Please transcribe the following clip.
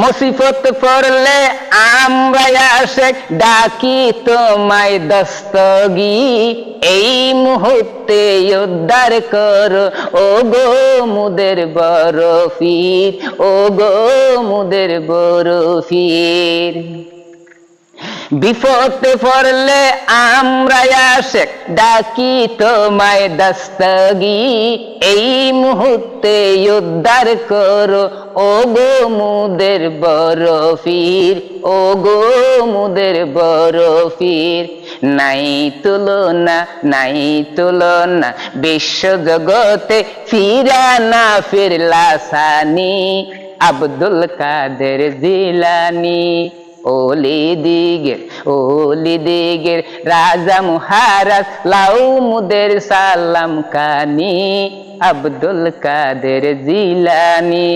মুসিবত পড়লে আমরা আশেক ডাকি তোমায় দস্তগীর, এই মুহূর্তে উদ্ধার করো ও গো মুদের বড় পীর, ও গো মুদের বড় পীর। বিপদে পড়লে আমরা আশেক ডাকি তোমায় দস্তগীর, এই মুহূর্তে উদ্ধার করো ও গো মুদের বড় পীর, ও গো মুদের বড় পীর। নাই তুলনা, নাই তুলনা বিশ্ব জগতে ফিরানা ফিরলা সানি, আব্দুল কাদের জিলানী। ওলি দিগের রাজা মুহারাজ লাউ মুদের সালাম কানি, আব্দুল কাদের জিলানী।